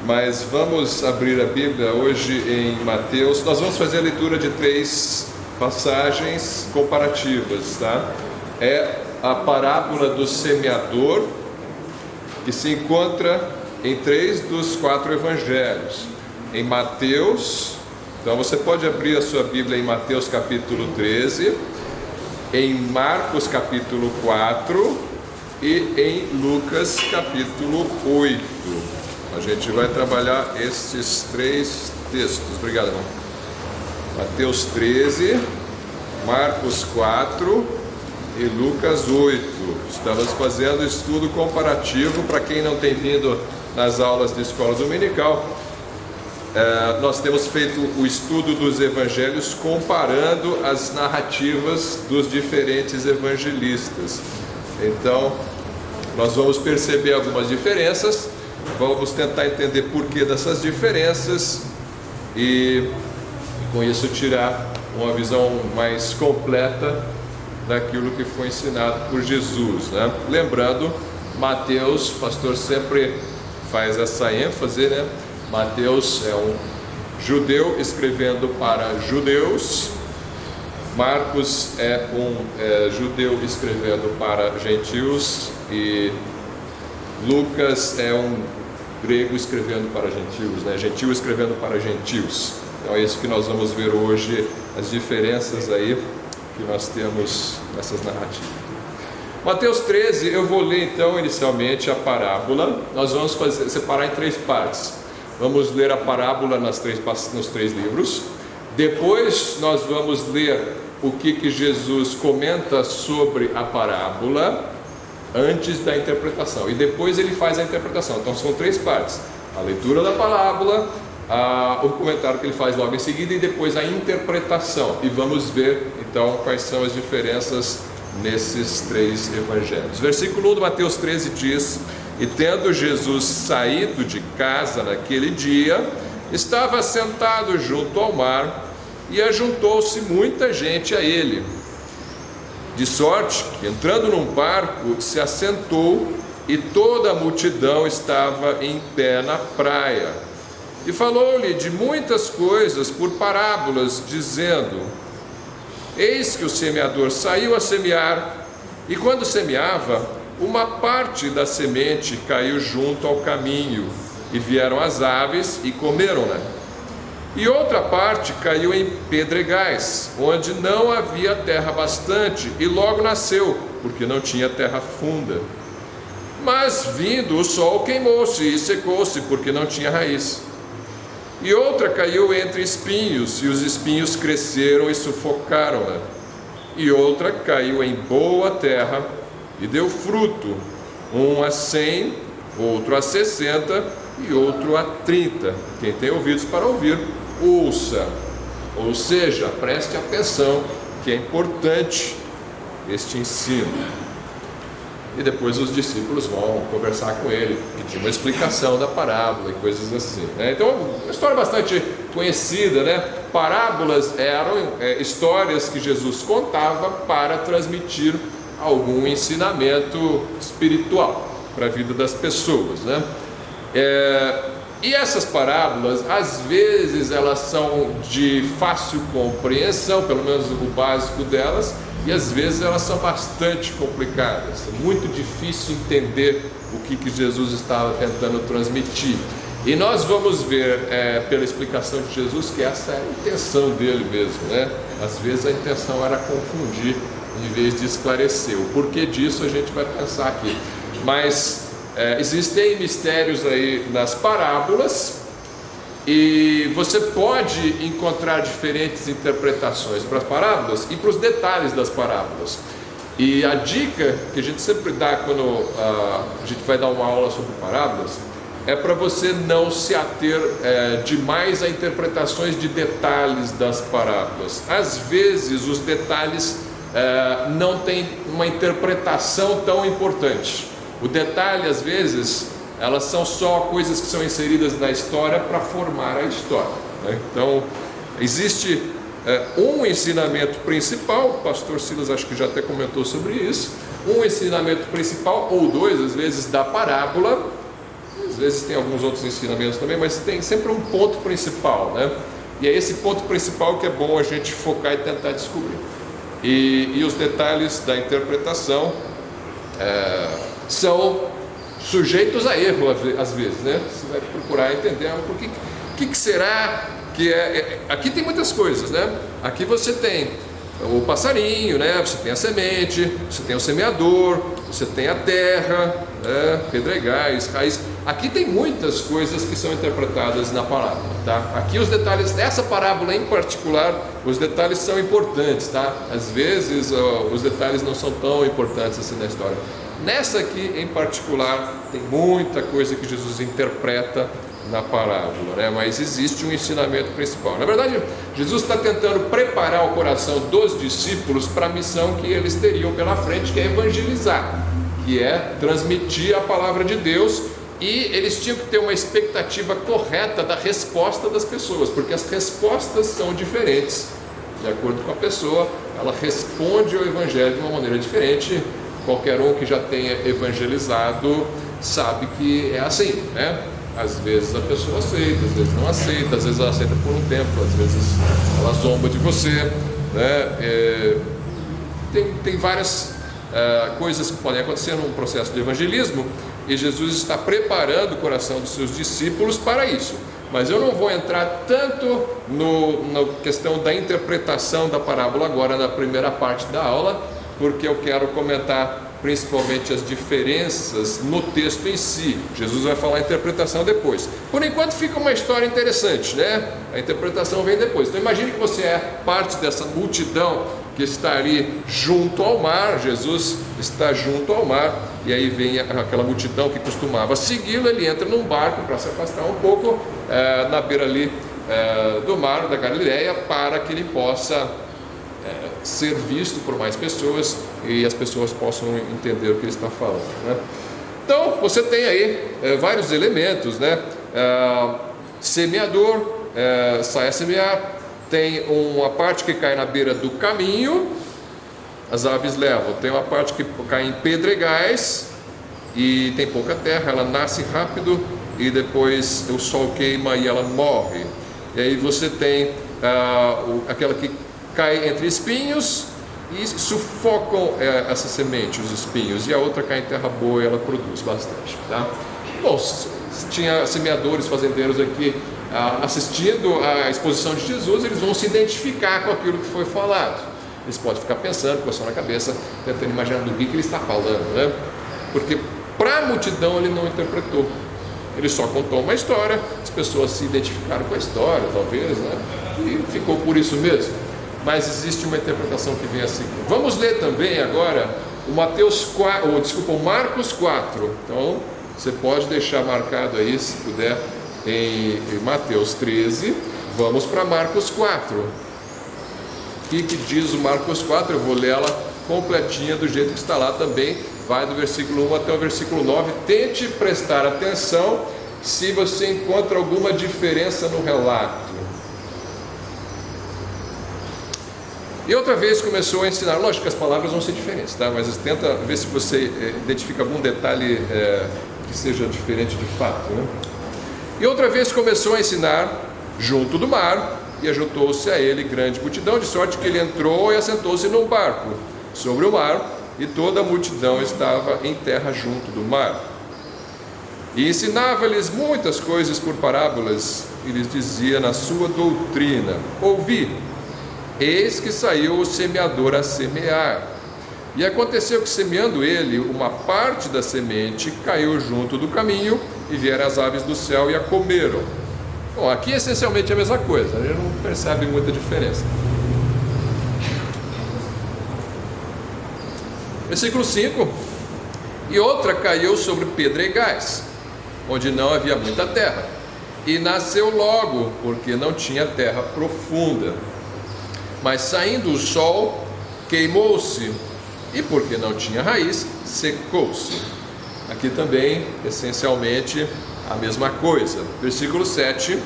Mas vamos abrir a Bíblia hoje em Mateus. Nós vamos fazer a leitura de 3 passagens comparativas, tá? É a parábola do semeador, que se encontra em 3 dos 4 evangelhos. Em Mateus, então você pode abrir a sua Bíblia em Mateus capítulo 13, em Marcos capítulo 4 e em Lucas capítulo 8. A gente vai trabalhar esses 3 textos. Obrigado, irmão. Mateus 13, Marcos 4 e Lucas 8. Estamos fazendo estudo comparativo. Para quem não tem vindo nas aulas de escola dominical, nós temos feito o estudo dos evangelhos comparando as narrativas dos diferentes evangelistas. Então, nós vamos perceber algumas diferenças. Vamos tentar entender porquê dessas diferenças e com isso tirar uma visão mais completa daquilo que foi ensinado por Jesus, né? Lembrando, Mateus, o pastor sempre faz essa ênfase, né? Mateus é um judeu escrevendo para judeus, Marcos é um judeu escrevendo para gentios e Lucas é um grego escrevendo para gentios, né? Gentil escrevendo para gentios. Então é isso que nós vamos ver hoje, as diferenças aí que nós temos nessas narrativas. Mateus 13, eu vou ler então inicialmente a parábola. Nós vamos separar em 3 partes. Vamos ler a parábola nos 3 livros. Depois nós vamos ler o que Jesus comenta sobre a parábola antes da interpretação, e depois ele faz a interpretação. Então são 3 partes: a leitura da parábola, o comentário que ele faz logo em seguida e depois a interpretação. E vamos ver então quais são as diferenças nesses 3 evangelhos. Versículo 1 de Mateus 13 diz: E tendo Jesus saído de casa naquele dia, estava sentado junto ao mar, e ajuntou-se muita gente a ele, de sorte que, entrando num barco, se assentou, e toda a multidão estava em pé na praia. E falou-lhe de muitas coisas por parábolas, dizendo: Eis que o semeador saiu a semear, e quando semeava, uma parte da semente caiu junto ao caminho, e vieram as aves e comeram-na. E outra parte caiu em pedregais, onde não havia terra bastante, e logo nasceu, porque não tinha terra funda. Mas vindo o sol, queimou-se e secou-se, porque não tinha raiz. E outra caiu entre espinhos, e os espinhos cresceram e sufocaram-na. E outra caiu em boa terra, e deu fruto, um a 100, outro a 60, e outro a 30. Quem tem ouvidos para ouvir, ouça. Ou seja, preste atenção, que é importante este ensino. E depois os discípulos vão conversar com ele, pedir uma explicação da parábola e coisas assim, né? Então, uma história bastante conhecida, né? Parábolas eram histórias que Jesus contava para transmitir algum ensinamento espiritual para a vida das pessoas, né? E essas parábolas, às vezes elas são de fácil compreensão, pelo menos o básico delas, e às vezes elas são bastante complicadas. É muito difícil entender o que Jesus estava tentando transmitir. E nós vamos ver pela explicação de Jesus que essa é a intenção dele mesmo, né? Às vezes a intenção era confundir em vez de esclarecer. O porquê disso a gente vai pensar aqui. Mas existem mistérios aí nas parábolas, e você pode encontrar diferentes interpretações para as parábolas e para os detalhes das parábolas. E a dica que a gente sempre dá quando a gente vai dar uma aula sobre parábolas é para você não se ater demais a interpretações de detalhes das parábolas. Às vezes os detalhes não têm uma interpretação tão importante. O detalhe, às vezes, elas são só coisas que são inseridas na história para formar a história, né? Então, existe um ensinamento principal, o pastor Silas acho que já até comentou sobre isso, um ensinamento principal, ou 2, às vezes, da parábola, às vezes tem alguns outros ensinamentos também, mas tem sempre um ponto principal, né? E é esse ponto principal que é bom a gente focar e tentar descobrir. E os detalhes da interpretação são sujeitos a erro às vezes, né? Você vai procurar entender por que será que aqui tem muitas coisas, né? Aqui você tem o passarinho, né? Você tem a semente, você tem o semeador, você tem a terra, né? Pedregais, raiz. Aqui tem muitas coisas que são interpretadas na parábola, tá? Aqui os detalhes dessa parábola em particular, os detalhes são importantes, tá? Às vezes os detalhes não são tão importantes assim na história. Nessa aqui em particular tem muita coisa que Jesus interpreta na parábola, né? Mas existe um ensinamento principal. Na verdade, Jesus está tentando preparar o coração dos discípulos para a missão que eles teriam pela frente, que é evangelizar, que é transmitir a palavra de Deus. E eles tinham que ter uma expectativa correta da resposta das pessoas, porque as respostas são diferentes. De acordo com a pessoa, ela responde ao evangelho de uma maneira diferente. Qualquer um que já tenha evangelizado sabe que é assim, né? Às vezes a pessoa aceita, às vezes não aceita, às vezes ela aceita por um tempo, às vezes ela zomba de você, né? Tem várias coisas que podem acontecer num processo de evangelismo, e Jesus está preparando o coração dos seus discípulos para isso. Mas eu não vou entrar tanto na questão da interpretação da parábola agora na primeira parte da aula, porque eu quero comentar principalmente as diferenças no texto em si. Jesus vai falar a interpretação depois. Por enquanto fica uma história interessante, né? A interpretação vem depois. Então imagine que você é parte dessa multidão que está ali junto ao mar. Jesus está junto ao mar, e aí vem aquela multidão que costumava segui-lo. Ele entra num barco para se afastar um pouco na beira ali do mar da Galileia, para que ele possa ser visto por mais pessoas e as pessoas possam entender o que ele está falando, né? Então você tem aí vários elementos, né? Semeador, sai a semear. Tem uma parte que cai na beira do caminho, as aves levam. Tem uma parte que cai em pedregais e tem pouca terra, ela nasce rápido e depois o sol queima e ela morre. E aí você tem aquela que cai entre espinhos e sufocam essa semente, os espinhos, e a outra cai em terra boa e ela produz bastante, tá? Bom, tinha semeadores, fazendeiros aqui assistindo à exposição de Jesus. Eles vão se identificar com aquilo que foi falado. Eles podem ficar pensando, coçando a cabeça, tentando imaginar do que ele está falando, né? Porque para a multidão ele não interpretou, ele só contou uma história, as pessoas se identificaram com a história, talvez, né? E ficou por isso mesmo. Mas existe uma interpretação que vem assim. Vamos ler também agora o Marcos 4. Então, você pode deixar marcado aí, se puder, em Mateus 13. Vamos para Marcos 4. O que diz o Marcos 4? Eu vou ler ela completinha do jeito que está lá também. Vai do versículo 1 até o versículo 9. Tente prestar atenção se você encontra alguma diferença no relato. E outra vez começou a ensinar. Lógico que as palavras vão ser diferentes, tá? Mas tenta ver se você identifica algum detalhe que seja diferente de fato, né? E outra vez começou a ensinar junto do mar, e ajuntou-se a ele grande multidão, de sorte que ele entrou e assentou-se num barco sobre o mar, e toda a multidão estava em terra junto do mar. E ensinava-lhes muitas coisas por parábolas, e lhes dizia na sua doutrina: ouvi, eis que saiu o semeador a semear. E aconteceu que, semeando ele, uma parte da semente caiu junto do caminho, e vieram as aves do céu e a comeram. Bom, aqui essencialmente é a mesma coisa, a gente não percebe muita diferença. Versículo 5: e outra caiu sobre pedregais, onde não havia muita terra, e nasceu logo, porque não tinha terra profunda. Mas saindo o sol, queimou-se, e porque não tinha raiz, secou-se. Aqui também, essencialmente, a mesma coisa. Versículo 7: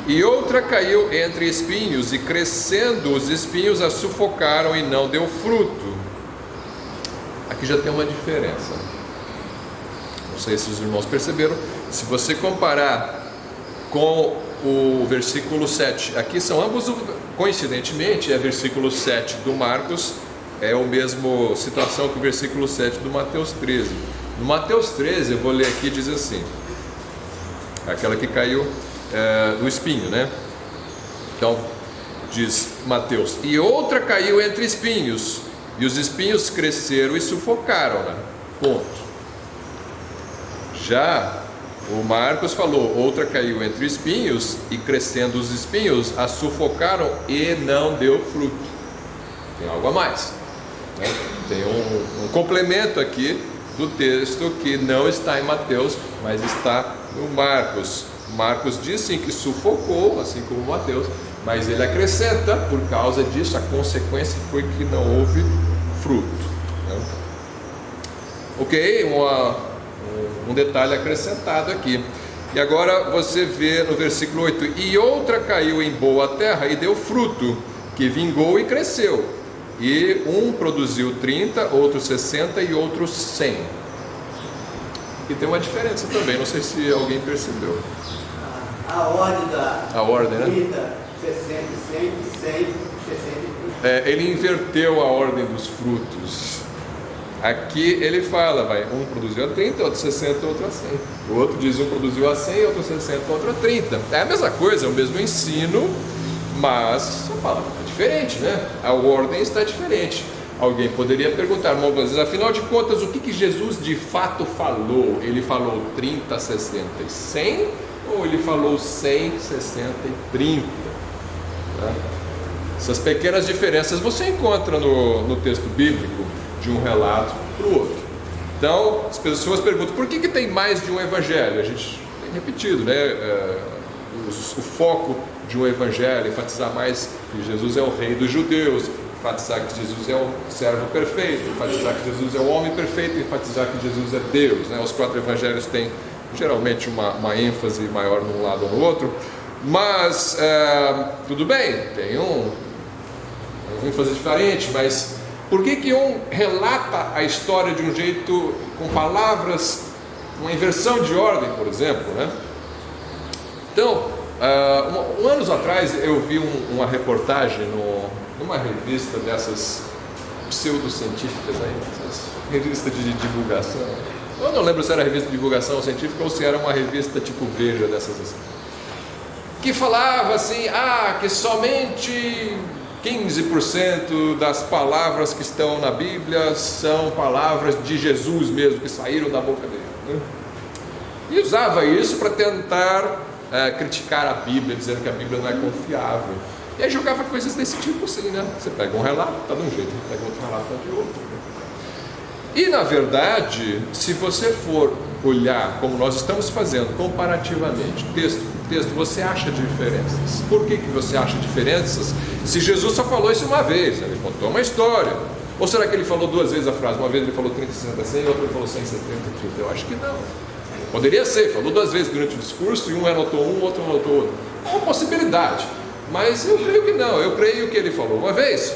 e outra caiu entre espinhos, e crescendo os espinhos a sufocaram, e não deu fruto. Aqui já tem uma diferença. Não sei se os irmãos perceberam, Se você comparar com o versículo 7, aqui são ambos, coincidentemente, é versículo 7 do Marcos, é a mesma situação que o versículo 7 do Mateus 13. No Mateus 13, eu vou ler aqui, diz assim, aquela que caiu do espinho, né? Então, diz Mateus: e outra caiu entre espinhos, e os espinhos cresceram e sufocaram-na. Ponto. Já o Marcos falou: outra caiu entre espinhos, e crescendo os espinhos, a sufocaram e não deu fruto. Tem algo a mais, né? Tem um complemento aqui do texto que não está em Mateus, mas está no Marcos. Marcos diz sim que sufocou, assim como Mateus, mas ele acrescenta: por causa disso, a consequência foi que não houve fruto, né? Ok, um detalhe acrescentado aqui. E agora você vê no versículo 8: e outra caiu em boa terra e deu fruto, que vingou e cresceu, e um produziu 30, outro 60 e outro 100. E tem uma diferença também, não sei se alguém percebeu. A ordem, né? 30, 60, 100, 100, 60. Ele inverteu a ordem dos frutos. Aqui ele fala, um produziu a 30, outro 60, outro a 100. O outro diz: um produziu a 100, outro a 60, outro a 30. É a mesma coisa, é o mesmo ensino, mas a palavra está diferente, né? A ordem está diferente. Alguém poderia perguntar: mas afinal de contas, o que Jesus de fato falou? Ele falou 30, 60 e 100? Ou ele falou 100, 60 e 30? Né? Essas pequenas diferenças você encontra no texto bíblico, de um relato para o outro. Então, as pessoas perguntam: por que tem mais de um evangelho? A gente tem repetido, né? O foco de um evangelho, enfatizar mais que Jesus é o rei dos judeus, enfatizar que Jesus é o servo perfeito, enfatizar que Jesus é o homem perfeito, enfatizar que Jesus é Deus, né? Os 4 evangelhos têm geralmente uma ênfase maior num lado ou no outro, mas tudo bem, tem uma ênfase diferente, mas por que um relata a história de um jeito, com palavras, uma inversão de ordem, por exemplo, né? Então, anos atrás eu vi uma reportagem numa revista dessas pseudocientíficas aí, essas revistas de divulgação. Eu não lembro se era revista de divulgação científica ou se era uma revista tipo Veja, dessas assim, que falava assim: que somente 15% das palavras que estão na Bíblia são palavras de Jesus mesmo, que saíram da boca dele, né? E usava isso para tentar criticar a Bíblia, dizendo que a Bíblia não é confiável. E aí jogava coisas desse tipo assim, né? Você pega um relato, está de um jeito, pega outro relato, está de outro. E na verdade, se você for olhar como nós estamos fazendo comparativamente, texto por texto, você acha diferenças. Por que você acha diferenças? Se Jesus só falou isso uma vez, ele contou uma história. Ou será que ele falou 2 vezes a frase? Uma vez ele falou 30, 60, 100, outra ele falou 100, 70, 30. Eu acho que não. Poderia ser, falou 2 vezes durante o discurso, e um anotou um, outro anotou outro. É uma possibilidade, mas eu creio que não. Eu creio que ele falou uma vez,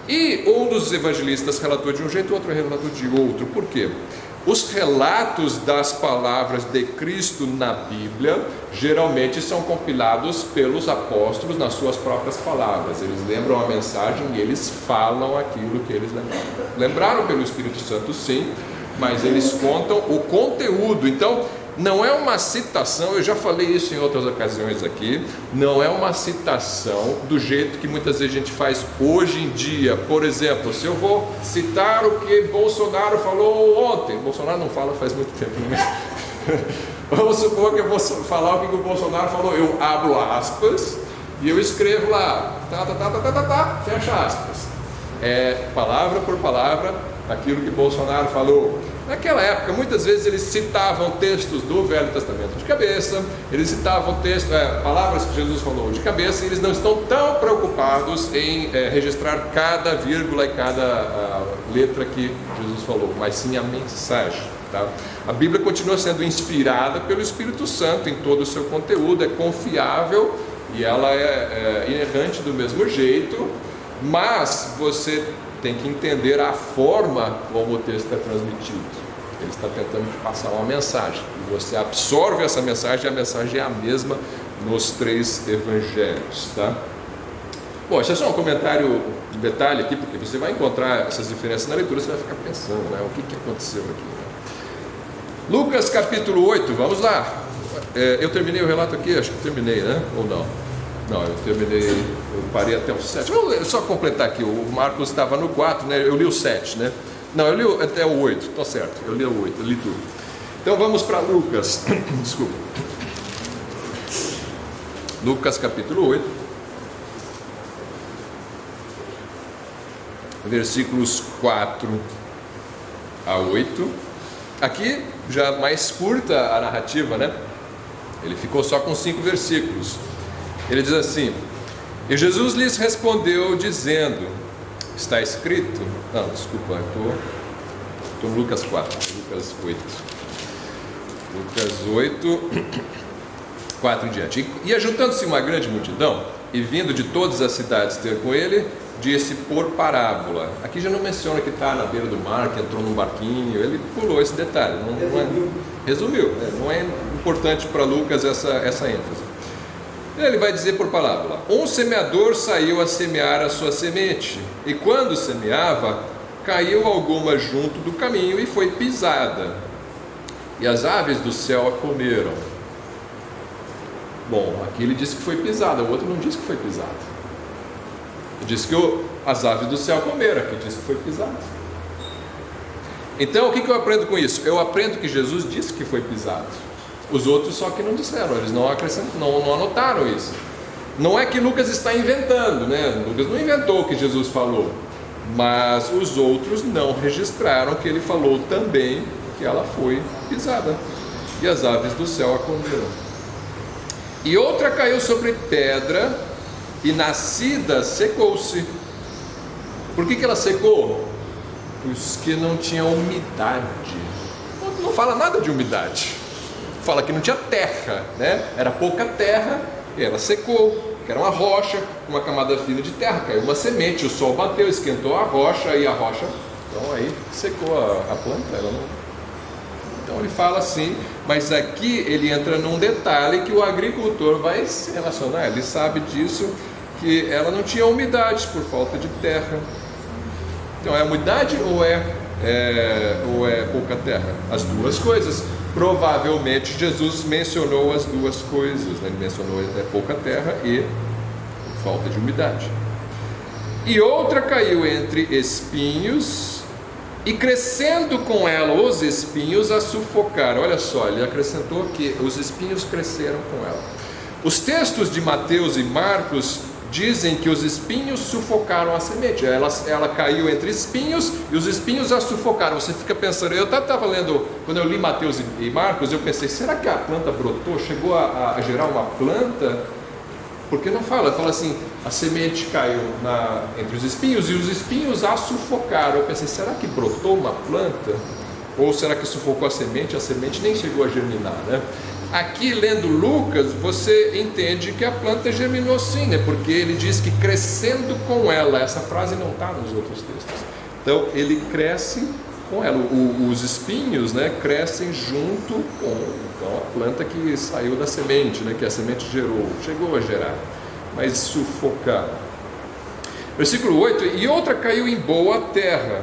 e um dos evangelistas relatou de um jeito, o outro relatou de outro. Por quê? Os relatos das palavras de Cristo na Bíblia geralmente são compilados pelos apóstolos nas suas próprias palavras. Eles lembram a mensagem e eles falam aquilo que eles lembraram. Lembraram pelo Espírito Santo, sim, mas eles contam o conteúdo. Então, não é uma citação, eu já falei isso em outras ocasiões aqui, não é uma citação do jeito que muitas vezes a gente faz hoje em dia. Por exemplo, se eu vou citar o que Bolsonaro falou ontem, Bolsonaro não fala faz muito tempo, né? Vamos supor que eu vou falar o que o Bolsonaro falou, eu abro aspas e eu escrevo lá, fecha aspas. Palavra por palavra, aquilo que Bolsonaro falou. Naquela época, muitas vezes eles citavam textos do Velho Testamento de cabeça, eles citavam palavras que Jesus falou de cabeça, e eles não estão tão preocupados em registrar cada vírgula e cada letra que Jesus falou, mas sim a mensagem, tá? A Bíblia continua sendo inspirada pelo Espírito Santo em todo o seu conteúdo, é confiável e ela é inerrante do mesmo jeito, mas você tem que entender a forma como o texto é transmitido. Ele está tentando te passar uma mensagem. E você absorve essa mensagem, e a mensagem é a mesma nos 3 evangelhos, tá? Bom, esse é só um comentário, um detalhe aqui, porque você vai encontrar essas diferenças na leitura, você vai ficar pensando, né? O que aconteceu aqui, né? Lucas capítulo 8, vamos lá. Eu terminei o relato aqui, acho que terminei, né? Ou não? Não, eu terminei, eu parei até o 7. Vamos só completar aqui, o Marcos estava no 4, né? Eu li o 7, né? Não, eu li até o 8, tá certo, eu li o 8, eu li tudo. Então vamos para Lucas, desculpa. Lucas capítulo 8, versículos 4 a 8. Aqui já mais curta a narrativa, né? Ele ficou só com 5 versículos. Ele diz assim: e Jesus lhes respondeu dizendo, está escrito, não, desculpa, estou no Lucas 4, Lucas 8, 4 em diante. E ajuntando-se uma grande multidão, e vindo de todas as cidades ter com ele, disse por parábola. Aqui já não menciona que está na beira do mar, que entrou num barquinho, ele pulou esse detalhe, resumiu, né? Não é importante para Lucas essa ênfase. Ele vai dizer por parábola: um semeador saiu a semear a sua semente, e quando semeava, caiu alguma junto do caminho e foi pisada, e as aves do céu a comeram. Bom, aqui ele disse que foi pisada, o outro não disse que foi pisada. Ele disse que as aves do céu comeram, aqui disse que foi pisada. Então o que eu aprendo com isso? Eu aprendo que Jesus disse que foi pisado. Os outros só que não disseram, eles não anotaram isso. Não é que Lucas está inventando, né? Lucas não inventou o que Jesus falou, mas os outros não registraram que ele falou também que ela foi pisada, e as aves do céu a comeram. E outra caiu sobre pedra, e nascida secou-se. Por que ela secou? Os que não tinham umidade. Não fala nada de umidade. Fala que não tinha terra, né? Era pouca terra e ela secou, que era uma rocha, uma camada fina de terra, caiu uma semente, o sol bateu, esquentou a rocha, e a rocha, então aí secou a planta, ela não... Então ele fala assim, mas aqui ele entra num detalhe que o agricultor vai se relacionar, ele sabe disso, que ela não tinha umidade por falta de terra. Então é umidade ou é pouca terra? As duas coisas. Provavelmente Jesus mencionou as duas coisas, né? Ele mencionou pouca terra e falta de umidade. E outra caiu entre espinhos, e crescendo com ela os espinhos a sufocaram. Olha só, ele acrescentou que os espinhos cresceram com ela. Os textos de Mateus e Marcos dizem que os espinhos sufocaram a semente. Ela caiu entre espinhos e os espinhos a sufocaram. Você fica pensando, eu estava lendo, quando eu li Mateus e Marcos, eu pensei, será que a planta brotou? Chegou a gerar uma planta? Porque não fala, fala assim, a semente caiu entre os espinhos e os espinhos a sufocaram. Eu pensei, será que brotou uma planta? Ou será que sufocou a semente nem chegou a germinar, né? Aqui, lendo Lucas, você entende que a planta germinou sim, né? Porque ele diz que crescendo com ela. Essa frase não está nos outros textos. Então, ele cresce com ela. Os espinhos, né, crescem junto com a planta que saiu da semente, né, que a semente chegou a gerar, mas sufocar. Versículo 8: e outra caiu em boa terra,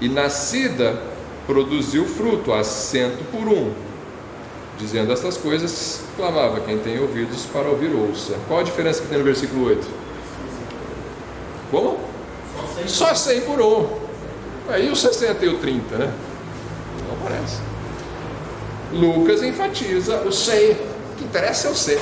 e nascida produziu fruto, a 100 por 1. Dizendo estas coisas, clamava: quem tem ouvidos para ouvir, ouça. Qual a diferença que tem no versículo 8? Como? Só 100 por 1. Aí o 60 e o 30, né? Não parece. Lucas enfatiza o 100. O que interessa é o 100.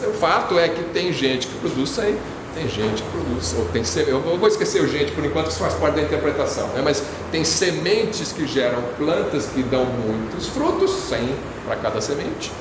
O fato é que tem gente que produz 100, tem gente que produz, ou tem eu vou esquecer o gente por enquanto, isso faz parte da interpretação, né? Mas tem sementes que geram plantas que dão muitos frutos, 100 para cada semente,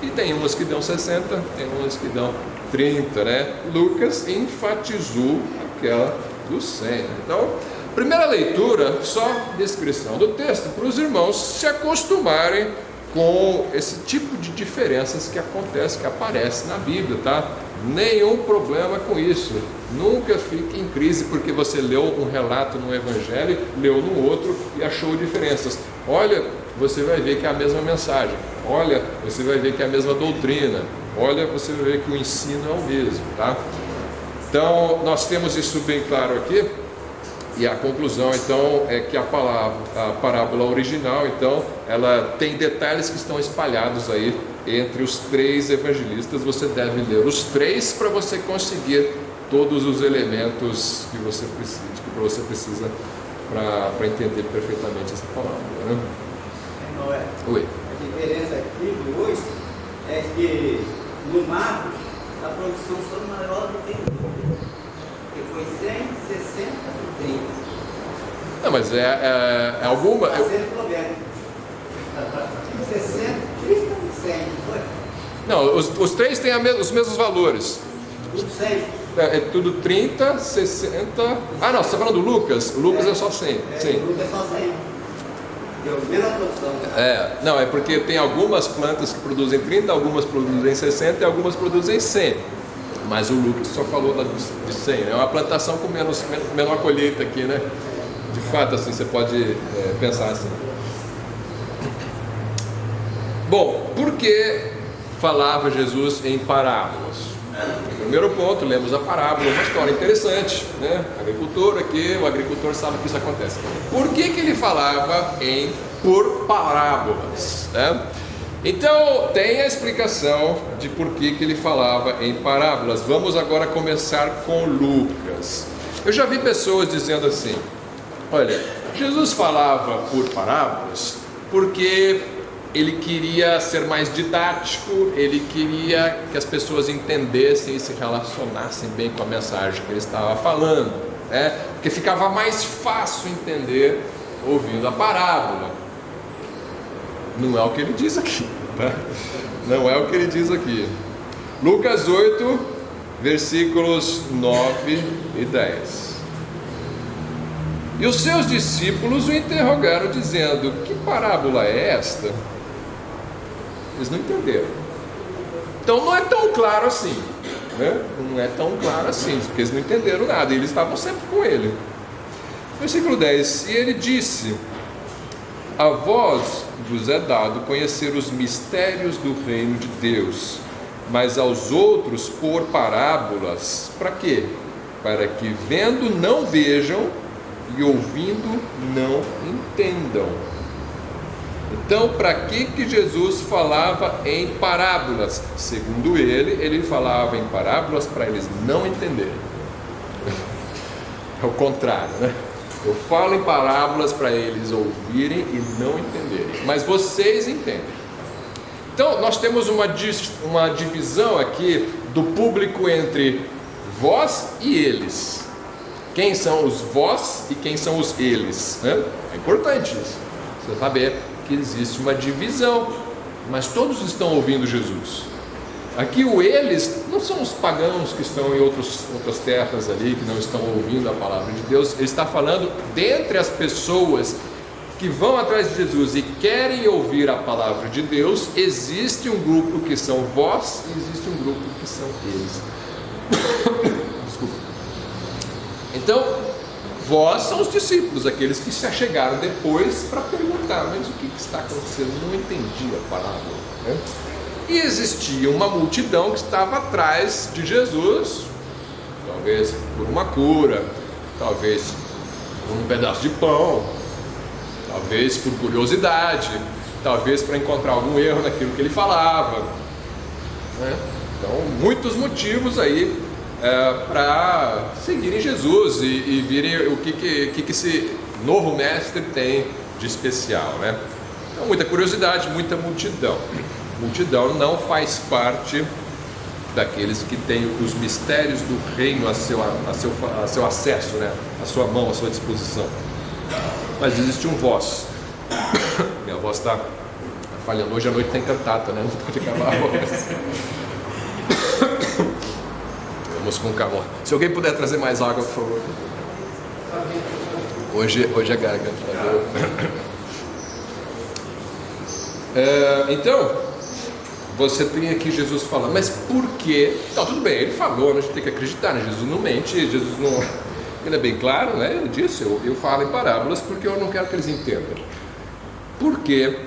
e tem umas que dão 60, tem umas que dão 30, né? Lucas enfatizou aquela do 100. Então, primeira leitura, só descrição do texto, para os irmãos se acostumarem com esse tipo de diferenças que acontece, que aparece na Bíblia, tá? Nenhum problema com isso. Nunca fique em crise porque você leu um relato no Evangelho, leu no outro e achou diferenças. olha, você vai ver que é a mesma mensagem, olha, você vai ver que é a mesma doutrina, olha, você vai ver que o ensino é o mesmo, tá? Então, nós temos isso bem claro aqui, e a conclusão, então, é que a parábola original, então, ela tem detalhes que estão espalhados aí entre os 3 evangelistas. Você deve ler os 3 para você conseguir todos os elementos que você precisa para entender perfeitamente essa palavra, né? Noé, Oi. a diferença aqui de hoje é que no Marcos a produção foi maior do que em Lucas, que foi 160 por 30. Não, mas é alguma... 60, 30 e 100, foi? Não, os 3 têm os mesmos valores. Tudo 100. É tudo 30, 60... Ah, não, você está falando do Lucas? O Lucas é só 100. Sim. O Lucas é só 100. Deu menos produção. Não, é porque tem algumas plantas que produzem 30, algumas produzem 60 e algumas produzem 100. Mas o Lucas só falou de 100, né? É uma plantação com menor colheita aqui, né? De fato, assim, você pode pensar assim. Bom, por que falava Jesus em parábolas? Primeiro ponto, lemos a parábola, uma história interessante, né? Agricultor aqui, o agricultor sabe que isso acontece. Por que ele falava por parábolas, né? Então, tem a explicação de por que ele falava em parábolas. Vamos agora começar com Lucas. Eu já vi pessoas dizendo assim: olha, Jesus falava por parábolas porque ele queria ser mais didático, ele queria que as pessoas entendessem e se relacionassem bem com a mensagem que ele estava falando, né? Porque ficava mais fácil entender ouvindo a parábola. Não é o que ele diz aqui, tá? Não é o que ele diz aqui. Lucas 8, versículos 9 e 10. E os seus discípulos o interrogaram, dizendo: que parábola é esta? Eles não entenderam. Então não é tão claro assim, né? Não é tão claro assim, porque eles não entenderam nada, e eles estavam sempre com ele. Versículo 10: e ele disse: a vós vos é dado conhecer os mistérios do reino de Deus, mas aos outros por parábolas. Para quê? Para que vendo não vejam e ouvindo não entendam. Então, para que Jesus falava em parábolas? Segundo ele falava em parábolas para eles não entenderem. É o contrário, né? Eu falo em parábolas para eles ouvirem e não entenderem, mas vocês entendem. Então, nós temos uma divisão aqui do público entre vós e eles. Quem são os vós e quem são os eles, né? É importante isso, você saber que existe uma divisão, mas todos estão ouvindo Jesus. Aqui o eles não são os pagãos que estão em outras terras ali, que não estão ouvindo a palavra de Deus. Ele está falando dentre as pessoas que vão atrás de Jesus e querem ouvir a palavra de Deus. Existe um grupo que são vós e existe um grupo que são eles. Desculpa. Então, vós são os discípulos, aqueles que se achegaram depois para perguntar: mas o que está acontecendo? Não entendi a palavra, né? E existia uma multidão que estava atrás de Jesus, talvez por uma cura, talvez por um pedaço de pão, talvez por curiosidade, talvez para encontrar algum erro naquilo que ele falava, né? Então, muitos motivos aí para seguirem Jesus e virem o que esse novo mestre tem de especial, né? Então, muita curiosidade, muita multidão. Multidão não faz parte daqueles que têm os mistérios do reino a seu acesso, né? A sua mão, a sua disposição. Mas existe um voz. Minha voz está falhando. Hoje à noite tem cantata, né? Não pode acabar a voz. Vamos com calma. Se alguém puder trazer mais água, por favor. Hoje é garganta. Então, você tem aqui Jesus falando, mas por quê? Não, tudo bem, ele falou, a gente tem que acreditar, né? Jesus não mente, Jesus não... Ele é bem claro, né? Ele disse: eu falo em parábolas porque eu não quero que eles entendam. Porque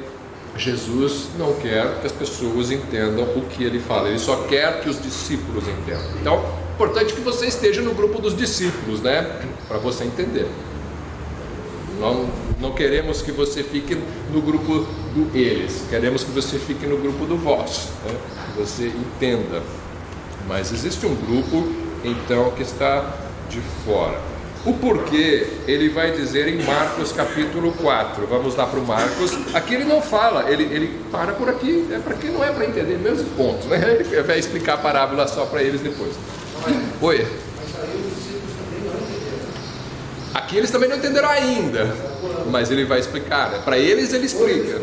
Jesus não quer que as pessoas entendam o que ele fala, ele só quer que os discípulos entendam. Então, é importante que você esteja no grupo dos discípulos, né? Para você entender. Não queremos que você fique no grupo do eles, queremos que você fique no grupo do vós, né? Que você entenda. Mas existe um grupo, então, que está de fora. O porquê ele vai dizer em Marcos capítulo 4. Vamos lá para o Marcos. Aqui ele não fala, ele para por aqui, para quem não é para entender mesmo ponto, né? Ele vai explicar a parábola só para eles depois. Oi. Aqui eles também não entenderam ainda, mas ele vai explicar, né? Para eles ele explica.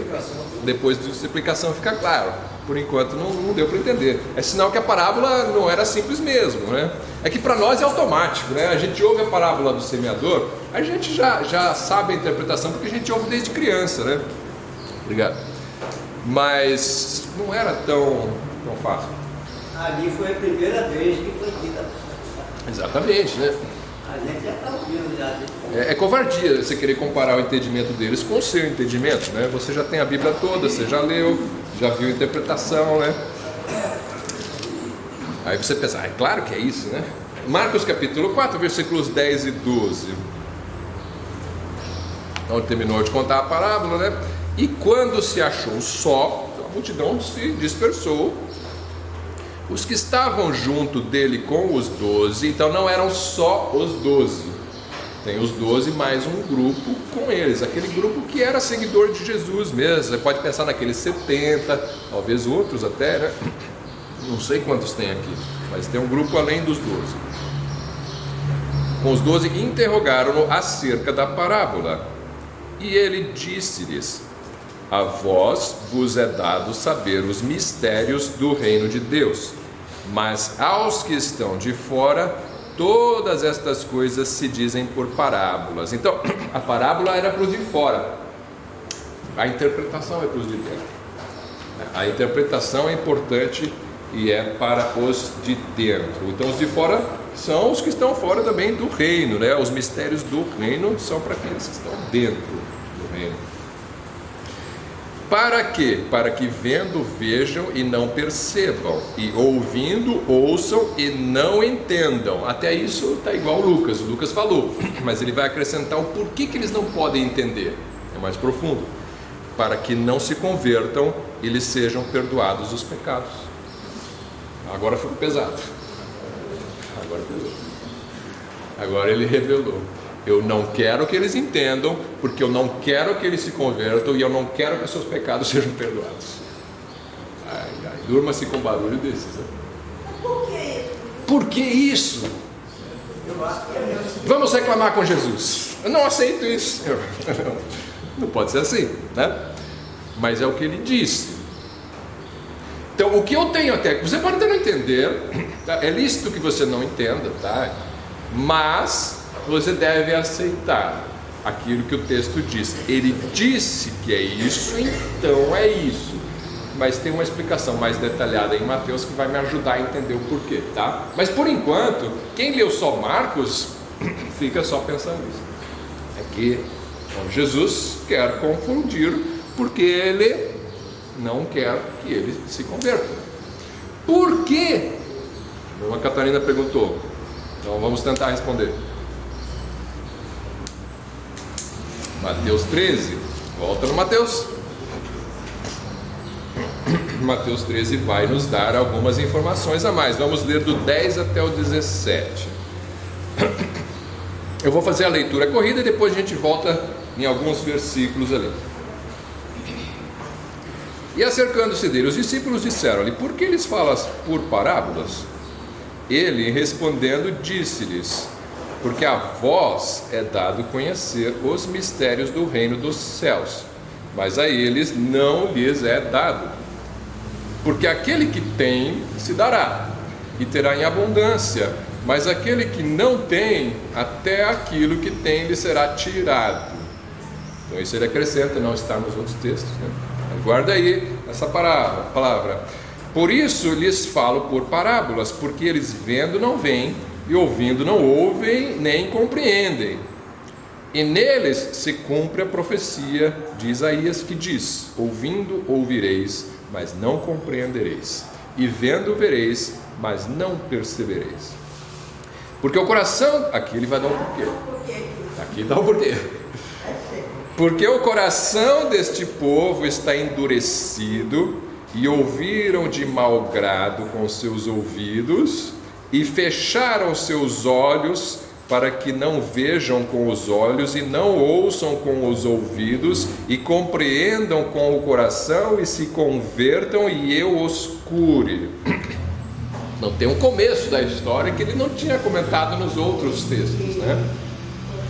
Depois da explicação fica claro. Por enquanto não deu para entender. É sinal que a parábola não era simples mesmo, né? É que para nós é automático, né? A gente ouve a parábola do semeador, a gente já sabe a interpretação porque a gente ouve desde criança, né? Obrigado. Mas não era tão fácil. Ali foi a primeira vez que foi dita. Exatamente, né? A gente já está ouvindo já. É covardia você querer comparar o entendimento deles com o seu entendimento, né? Você já tem a Bíblia toda, você já leu, já viu a interpretação, né? Aí você pensa, é claro que é isso, né? Marcos capítulo 4, versículos 10 e 12. Então terminou de contar a parábola, né? E quando se achou só, a multidão se dispersou. Os que estavam junto dele com os 12, então não eram só os 12. Tem os 12 mais um grupo com eles, aquele grupo que era seguidor de Jesus mesmo. Você pode pensar naqueles 70, talvez outros até, né? Não sei quantos tem aqui, mas tem um grupo além dos 12. Com os 12 interrogaram-no acerca da parábola. E ele disse-lhes: a vós vos é dado saber os mistérios do reino de Deus, mas aos que estão de fora, todas estas coisas se dizem por parábolas. Então, a parábola era para os de fora, a interpretação é para os de dentro. A interpretação é importante e é para os de dentro. Então, os de fora são os que estão fora também do reino, né? Os mistérios do reino são para aqueles que estão dentro do reino. Para quê? Para que vendo vejam e não percebam, e ouvindo ouçam e não entendam. Até isso está igual o Lucas falou, mas ele vai acrescentar o porquê que eles não podem entender. É mais profundo. Para que não se convertam e lhes sejam perdoados os pecados. Agora ficou pesado. Agora ele revelou. Eu não quero que eles entendam, porque eu não quero que eles se convertam e eu não quero que os seus pecados sejam perdoados. Durma-se com barulho desses. Né? Por que isso? Vamos reclamar com Jesus. Eu não aceito isso. Não pode ser assim, né? Mas é o que ele disse. Então, o que eu tenho até, você pode até não entender, tá? É lícito que você não entenda, tá? Mas você deve aceitar aquilo que o texto diz. Ele disse que é isso, então é isso. Mas tem uma explicação mais detalhada em Mateus que vai me ajudar a entender o porquê, tá? Mas por enquanto, quem leu só Marcos, fica só pensando nisso. É que Jesus quer confundir, porque ele não quer que ele se converta. Por quê? A Catarina perguntou. Então vamos tentar responder. Mateus 13, volta no Mateus. Mateus 13 vai nos dar algumas informações a mais. Vamos ler do 10 até o 17. Eu vou fazer a leitura corrida e depois a gente volta em alguns versículos ali. E acercando-se dele, os discípulos disseram-lhe: por que eles falam por parábolas? Ele, respondendo, disse-lhes: porque a vós é dado conhecer os mistérios do reino dos céus, mas a eles não lhes é dado. Porque aquele que tem se dará, e terá em abundância, mas aquele que não tem, até aquilo que tem lhe será tirado. Então isso ele acrescenta, não está nos outros textos, né? Guarda aí essa palavra. Por isso lhes falo por parábolas, porque eles vendo não veem, e ouvindo não ouvem, nem compreendem. E neles se cumpre a profecia de Isaías que diz: ouvindo ouvireis, mas não compreendereis, e vendo vereis, mas não percebereis. Porque o coração, aqui ele vai dar um porquê. Aqui dá um porquê. Porque o coração deste povo está endurecido, e ouviram de mau grado com seus ouvidos, e fecharam seus olhos, para que não vejam com os olhos, e não ouçam com os ouvidos, e compreendam com o coração, e se convertam, e eu os cure. Não tem um começo da história que ele não tinha comentado nos outros textos, né?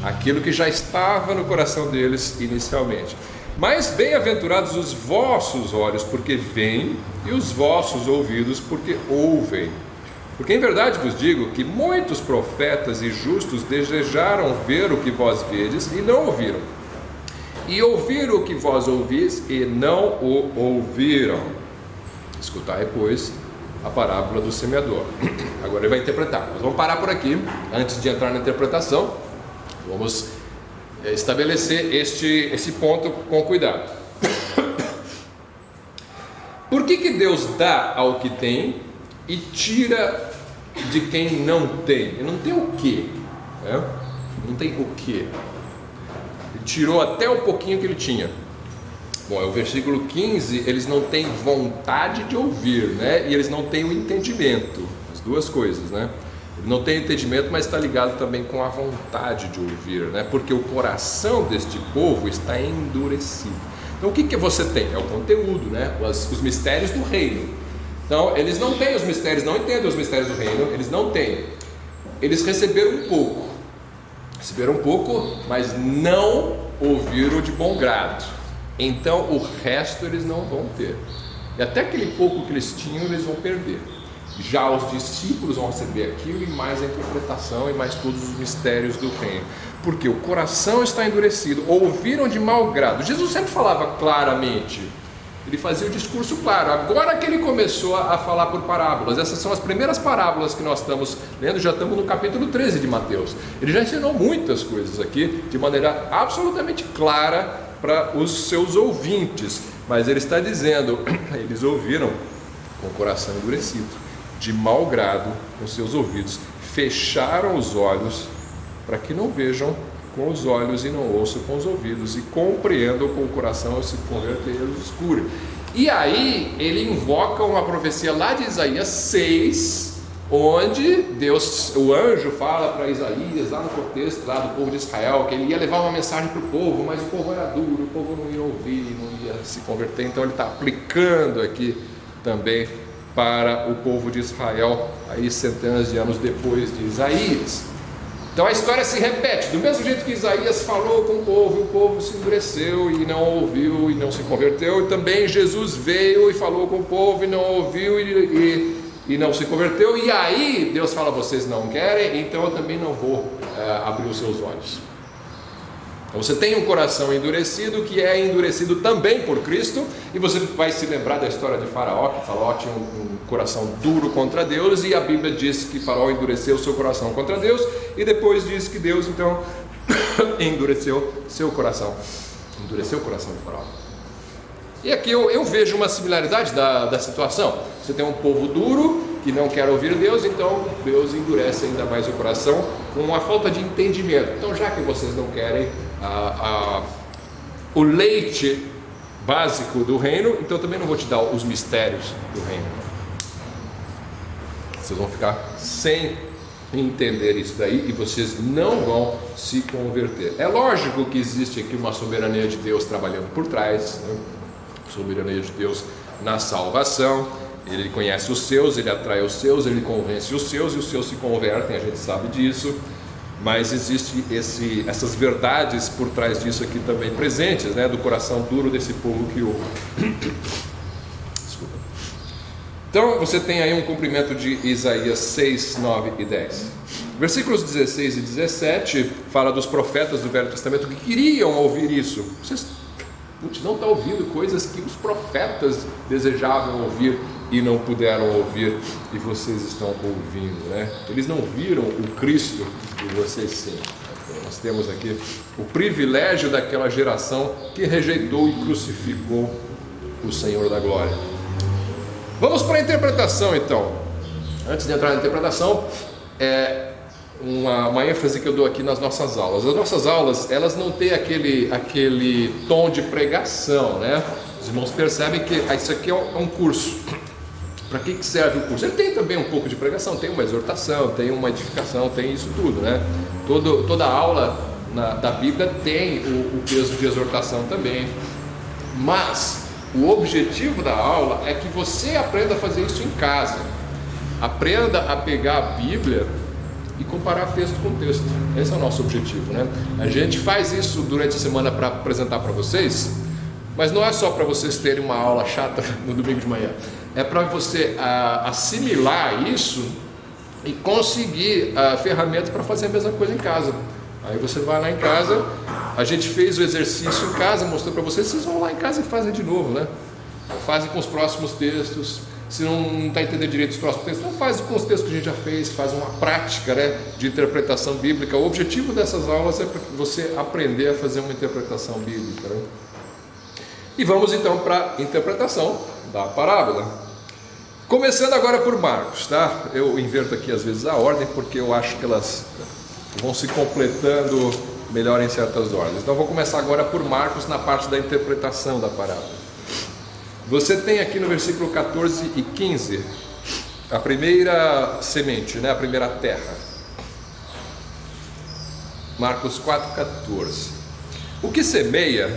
Aquilo que já estava no coração deles inicialmente. Mas bem-aventurados os vossos olhos, porque veem, e os vossos ouvidos, porque ouvem. Porque em verdade vos digo que muitos profetas e justos desejaram ver o que vós vedes e não ouviram, e ouvir o que vós ouvis e não o ouviram. Escutai, pois, a parábola do semeador. Agora ele vai interpretar. Nós vamos parar por aqui. Antes de entrar na interpretação, vamos estabelecer esse ponto com cuidado. Por que Deus dá ao que tem e tira de quem não tem? Ele não tem o quê? Né? Não tem o quê? Ele tirou até o pouquinho que ele tinha. Bom, é o versículo 15, eles não têm vontade de ouvir, né? E eles não têm o entendimento, as duas coisas, né? Ele não tem entendimento, mas está ligado também com a vontade de ouvir, né? Porque o coração deste povo está endurecido. Então o que você tem? É o conteúdo, né? Os mistérios do reino. Então eles não têm os mistérios, não entendem os mistérios do reino, eles não têm. Eles receberam um pouco, mas não ouviram de bom grado. Então o resto eles não vão ter. E até aquele pouco que eles tinham, eles vão perder. Já os discípulos vão receber aquilo, e mais a interpretação, e mais todos os mistérios do reino. Porque o coração está endurecido, ouviram de mau grado. Jesus sempre falava claramente, ele fazia o discurso claro. Agora que ele começou a falar por parábolas, essas são as primeiras parábolas que nós estamos lendo, já estamos no capítulo 13 de Mateus. Ele já ensinou muitas coisas aqui, de maneira absolutamente clara para os seus ouvintes. Mas ele está dizendo, eles ouviram com o coração endurecido, de mau grado com seus ouvidos, fecharam os olhos, para que não vejam com os olhos e não ouçam com os ouvidos, e compreendam com o coração, e se convertam e eles os cure. E aí ele invoca uma profecia lá de Isaías 6, onde o anjo fala para Isaías, lá no contexto lá do povo de Israel, que ele ia levar uma mensagem para o povo, mas o povo era duro, o povo não ia ouvir, não ia se converter. Então ele está aplicando aqui também para o povo de Israel, aí centenas de anos depois de Isaías. Então a história se repete, do mesmo jeito que Isaías falou com o povo se endureceu e não ouviu e não se converteu, e também Jesus veio e falou com o povo e não ouviu e não se converteu, e aí Deus fala, vocês não querem, então eu também não vou abrir os seus olhos. Então você tem um coração endurecido, que é endurecido também por Cristo, e você vai se lembrar da história de Faraó, que Faraó tinha um coração duro contra Deus, e a Bíblia diz que Faraó endureceu o seu coração contra Deus, e depois diz que Deus então endureceu seu coração, endureceu o coração de Faraó. E aqui eu vejo uma similaridade da situação. Você tem um povo duro que não quer ouvir Deus, então Deus endurece ainda mais o coração com uma falta de entendimento. Então, já que vocês não querem o leite básico do reino, então eu também não vou te dar os mistérios do reino. Vocês vão ficar sem entender isso daí, e vocês não vão se converter. É lógico que existe aqui uma soberania de Deus trabalhando por trás, né? Soberania de Deus na salvação. Ele conhece os seus, ele atrai os seus, ele convence os seus, e os seus se convertem, a gente sabe disso. Mas existe essas verdades por trás disso aqui também presentes, né? Do coração duro desse povo que ouve. Desculpa. Então você tem aí um cumprimento de Isaías 6, 9 e 10. Versículos 16 e 17 fala dos profetas do Velho Testamento que queriam ouvir isso. Vocês não estão ouvindo coisas que os profetas desejavam ouvir e não puderam ouvir, e vocês estão ouvindo, né? Eles não viram o Cristo, e vocês sim. Nós temos aqui o privilégio daquela geração que rejeitou e crucificou o Senhor da glória. Vamos para a interpretação então. Antes de entrar na interpretação, uma ênfase que eu dou aqui nas nossas aulas. As nossas aulas, elas não têm aquele tom de pregação, né? Os irmãos percebem que isso aqui é um curso. Para que serve o curso? Ele tem também um pouco de pregação, tem uma exortação, tem uma edificação, tem isso tudo, né? Toda aula da Bíblia tem o peso de exortação também. Mas o objetivo da aula é que você aprenda a fazer isso em casa. Aprenda a pegar a Bíblia e comparar texto com texto. Esse é o nosso objetivo, né? A gente faz isso durante a semana para apresentar para vocês, mas não é só para vocês terem uma aula chata no domingo de manhã. É para você assimilar isso e conseguir ferramentas para fazer a mesma coisa em casa. Aí você vai lá em casa, a gente fez o exercício em casa, mostrou para vocês vão lá em casa e fazem de novo, né? Fazem com os próximos textos. Se não está entendendo direito os próximos textos, não faz com os textos que a gente já fez, faz uma prática, né, de interpretação bíblica. O objetivo dessas aulas é para você aprender a fazer uma interpretação bíblica, né? E vamos então para a interpretação da parábola. Começando agora por Marcos, tá? Eu inverto aqui às vezes a ordem, porque eu acho que elas vão se completando melhor em certas ordens. Então vou começar agora por Marcos na parte da interpretação da parábola. Você tem aqui no versículo 14 e 15 a primeira semente, né? A primeira terra. Marcos 4,14. O que semeia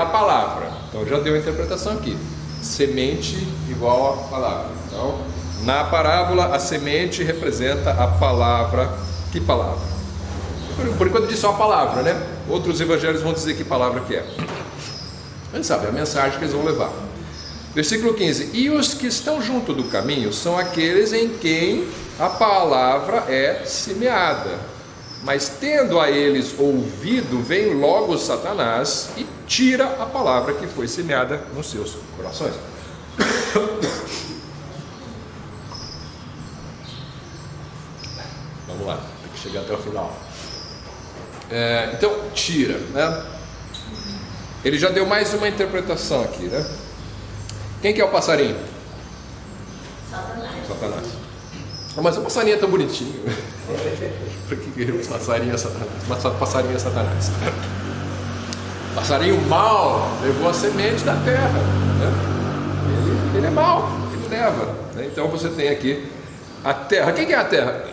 a palavra. Então já deu a interpretação aqui. Semente igual a palavra. Então, na parábola, a semente representa a palavra. Que palavra? Por enquanto diz só a palavra, né? Outros evangelhos vão dizer que palavra que é. Mas sabe, a mensagem que eles vão levar. Versículo 15. E os que estão junto do caminho são aqueles em quem a palavra é semeada. Mas tendo a eles ouvido, vem logo Satanás e tira a palavra que foi semeada nos seus corações. Vamos lá, tem que chegar até o final. Então, tira, né? Ele já deu mais uma interpretação aqui, né? Quem que é o passarinho? Satanás. Mas o passarinho é tão bonitinho. Por que o passarinho é Satanás? Passarinho é Satanás. Passarinho mau levou a semente da terra, né? Ele é mau, ele leva, né? Então você tem aqui a terra. Quem que é a terra?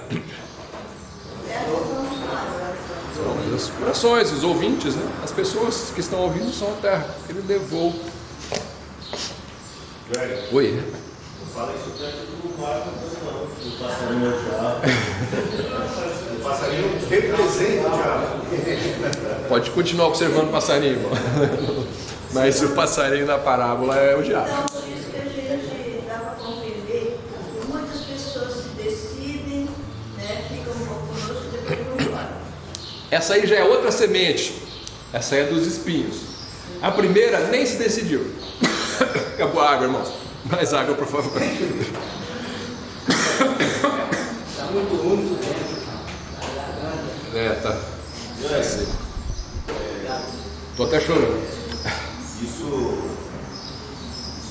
São os corações, os ouvintes, né? As pessoas que estão ouvindo são a terra. Ele levou. Oi. Não fala isso perto do quarto, não. O passarinho é o diabo. O passarinho representa o diabo. Pode continuar observando o passarinho, irmão. Mas o passarinho na parábola é o diabo. Então, por isso que a gente dá para compreender que muitas pessoas se decidem, né, ficam um pouco conosco e depois vão embora. Essa aí já é outra semente. Essa aí é dos espinhos. A primeira nem se decidiu. Acabou a água, irmãos. Mais água, por favor. Está muito úmido dentro. Tá. Tô até chorando. Isso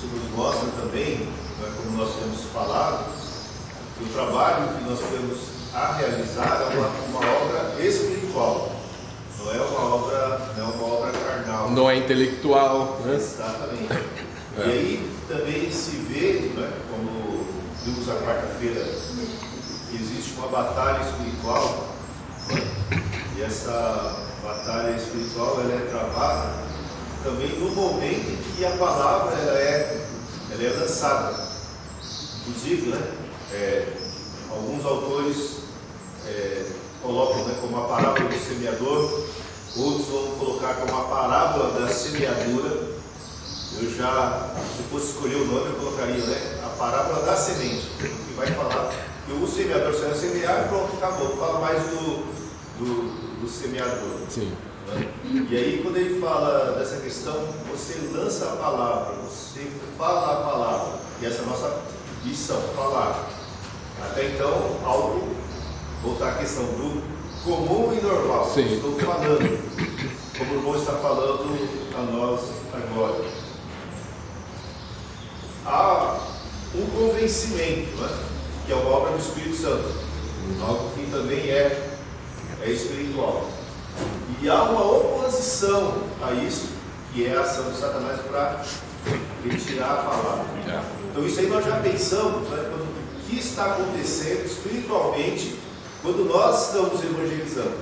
nos mostra também, né, como nós temos falado, que o trabalho que nós temos a realizar é uma obra espiritual. Não é uma obra carnal. Não é intelectual, né? Exatamente. E aí também se vê, né, como vimos a quarta-feira, que existe uma batalha espiritual, e essa batalha espiritual ela é travada também no momento em que a palavra ela é lançada. Inclusive, né, alguns autores colocam, né, como a parábola do semeador, outros vão colocar como a parábola da semeadura. Eu já, se fosse escolher o nome, eu colocaria, né, a parábola da semente, que vai falar que o semeador saiu a semear e pronto, acabou. Fala mais do semeador. Sim. Né? E aí, quando ele fala dessa questão, você lança a palavra, você fala a palavra, e essa é a nossa missão, falar. Até então, voltar à questão do comum e normal. Sim. Estou falando, como o irmão está falando a nós agora. Há um convencimento, né? Que é uma obra do Espírito Santo, algo que também é espiritual. E há uma oposição a isso, que é a ação de Satanás para retirar a palavra. Então isso aí nós já pensamos, né, o que está acontecendo espiritualmente quando nós estamos evangelizando.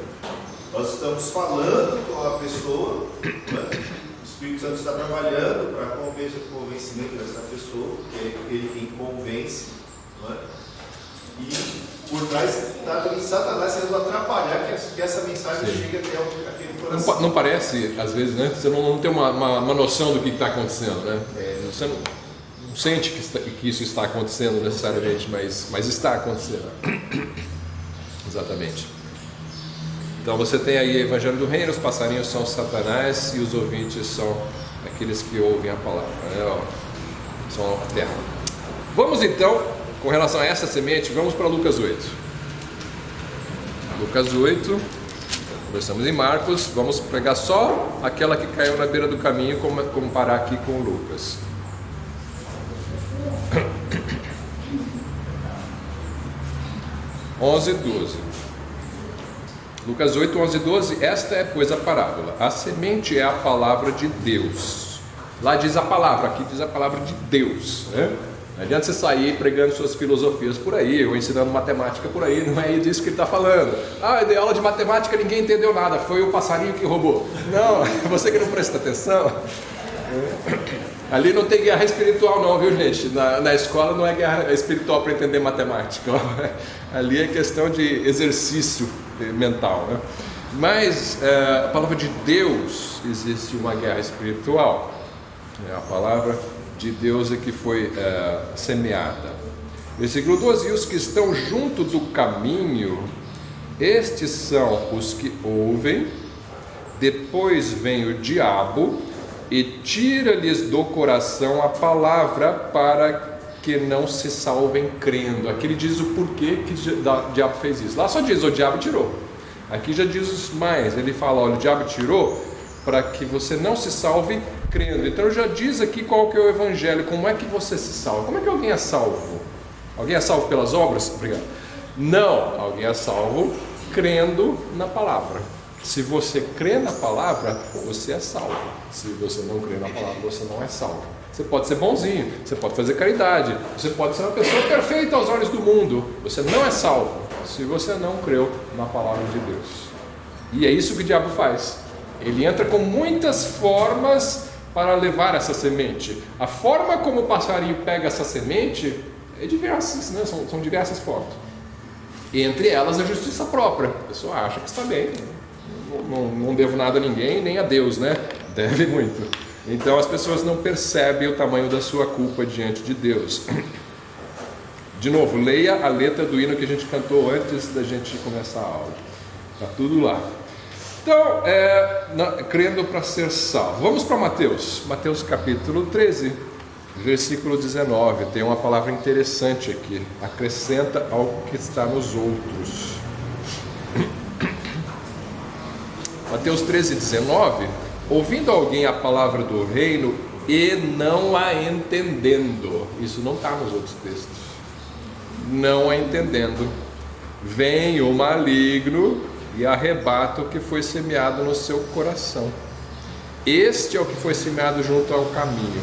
Nós estamos falando com a pessoa, né? O Espírito Santo está trabalhando para o convencimento dessa pessoa, ele quem convence, né? E por trás está também Satanás querendo atrapalhar que essa mensagem chegue até aquele coração. Não parece, às vezes, né? Você não tem uma noção do que está acontecendo, né? Você não sente que isso está acontecendo necessariamente, mas está acontecendo. Exatamente. Então você tem aí o Evangelho do Reino, os passarinhos são Satanás e os ouvintes são aqueles que ouvem a palavra, né? São a terra. Vamos então, com relação a essa semente, vamos para Lucas 8. Lucas 8, começamos em Marcos, vamos pegar só aquela que caiu na beira do caminho, comparar aqui com Lucas. (11 e 12). Lucas 8, 11 e 12, esta é, pois, a parábola. A semente é a palavra de Deus. Lá diz a palavra, aqui diz a palavra de Deus, né? Não adianta você sair pregando suas filosofias por aí, ou ensinando matemática por aí, não é disso que ele está falando. Ah, eu dei aula de matemática, ninguém entendeu nada, foi o passarinho que roubou. Não, você que não presta atenção. Ali não tem guerra espiritual não, viu, gente? Na escola não é guerra espiritual para entender matemática. Ali é questão de exercício mental, né? Mas a palavra de Deus, existe uma guerra espiritual. A palavra de Deus é que foi semeada. Versículo 12: e os que estão junto do caminho, estes são os que ouvem, depois vem o diabo e tira-lhes do coração a palavra para que não se salvem crendo. Aqui ele diz o porquê que o diabo fez isso. Lá só diz o diabo tirou. Aqui já diz mais, ele fala, olha, o diabo tirou para que você não se salve crendo. Então já diz aqui qual que é o evangelho, como é que você se salva. Como é que alguém é salvo? Alguém é salvo pelas obras? Obrigado. Não, alguém é salvo crendo na palavra. Se você crê na palavra, você é salvo. Se você não crê na palavra, você não é salvo. Você pode ser bonzinho, você pode fazer caridade, você pode ser uma pessoa perfeita aos olhos do mundo. Você não é salvo se você não creu na palavra de Deus. E é isso que o diabo faz. Ele entra com muitas formas para levar essa semente. A forma como o passarinho pega essa semente é diversas, né? São diversas formas. Entre elas a justiça própria. A pessoa acha que está bem, não devo nada a ninguém, nem a Deus, né? Deve muito. Então as pessoas não percebem o tamanho da sua culpa diante de Deus. De novo, leia a letra do hino que a gente cantou antes da gente começar a aula. Está tudo lá. Então, crendo para ser salvo. Vamos para Mateus. Mateus capítulo 13, versículo 19. Tem uma palavra interessante aqui. Acrescenta ao que está nos outros. Mateus 13, 19. Ouvindo alguém a palavra do reino e não a entendendo. Isso não está nos outros textos. Não a entendendo. Vem o maligno e arrebata o que foi semeado no seu coração. Este é o que foi semeado junto ao caminho.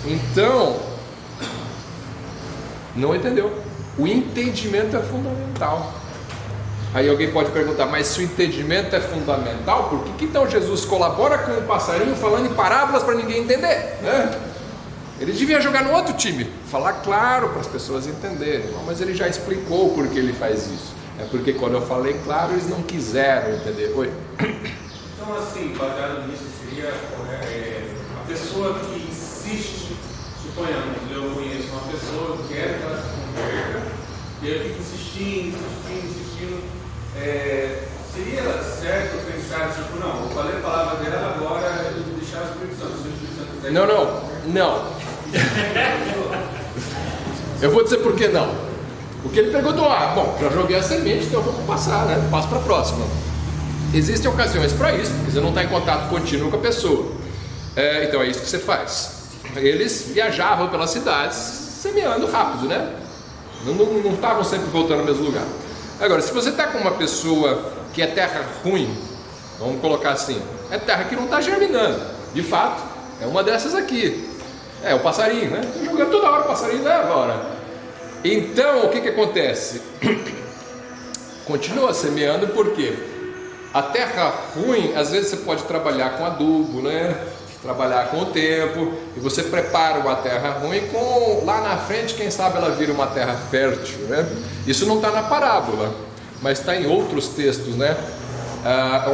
Então, não entendeu. O entendimento é fundamental. Aí alguém pode perguntar, mas se o entendimento é fundamental, por que então Jesus colabora com o passarinho falando em parábolas para ninguém entender, né? Ele devia jogar no outro time, falar claro para as pessoas entenderem. Não, mas ele já explicou por que ele faz isso. É porque quando eu falei claro, eles não quiseram entender. Oi? Então, assim, baseado nisso, seria a pessoa que insiste, suponhamos, eu conheço uma pessoa que quer que ela se converta, e eu fico insistindo. Seria certo pensar, tipo, não, eu falei a palavra dela, agora eu vou deixar o Espírito Santo. Se o Espírito Santo quiser... Não. Eu vou dizer por que não. Porque ele perguntou, bom, já joguei a semente, então vamos passar, né? Passo para a próxima. Existem ocasiões para isso, porque você não está em contato contínuo com a pessoa. Então é isso que você faz. Eles viajavam pelas cidades semeando rápido, né? Não estavam sempre voltando ao mesmo lugar. Agora, se você está com uma pessoa que é terra ruim, vamos colocar assim, é terra que não está germinando. De fato, é uma dessas aqui. É o passarinho, né? Estou jogando toda hora, o passarinho leva a hora. Então, o que acontece? Continua semeando, porque a terra ruim, às vezes você pode trabalhar com adubo, né? Trabalhar com o tempo, e você prepara uma terra ruim, lá na frente, quem sabe ela vira uma terra fértil, né? Isso não está na parábola, mas está em outros textos, né?